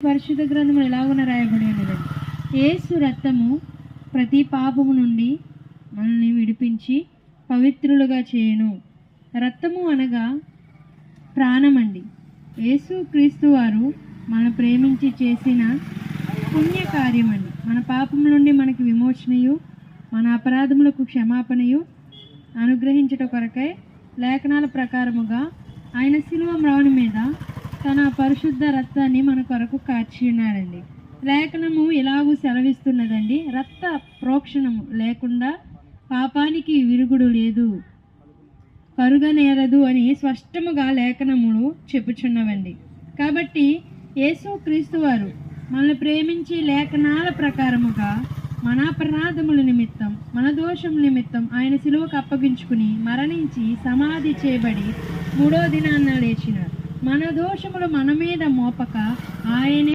పరిశుద్ధ గ్రంథంలో ఎలాగున రాయబడి ఉన్నదండి, యేసు రక్తము ప్రతి పాపము నుండి మనల్ని విడిపించి పవిత్రులుగా చేయను. రక్తము అనగా ప్రాణమండి. యేసు క్రీస్తు వారు మనం ప్రేమించి చేసిన పుణ్యకార్యమండి. మన పాపం నుండి మనకి విమోచనయు, మన అపరాధములకు క్షమాపణయు అనుగ్రహించట కొరకై లేఖనాల ప్రకారముగా ఆయన శిలువ మ్రాను మీద తన పరిశుద్ధ రక్తాన్ని మన కొరకు కార్చి ఉన్నాడండి. లేఖనము ఇలాగూ సెలవిస్తున్నదండి, రక్త ప్రోక్షణము లేకుండా పాపానికి విరుగుడు లేదు, కరుగనేరదు అని స్పష్టముగా లేఖనములు చెప్పుచున్నవండి. కాబట్టి యేసు క్రీస్తు వారు మనల్ని ప్రేమించి లేఖనాల ప్రకారముగా మన అపరాధముల నిమిత్తం, మన దోషం నిమిత్తం ఆయన శిలువకు అప్పగించుకుని మరణించి సమాధి చేయబడి 3వ దినాన లేచినారు. మన దోషములు మన మీద మోపక ఆయనే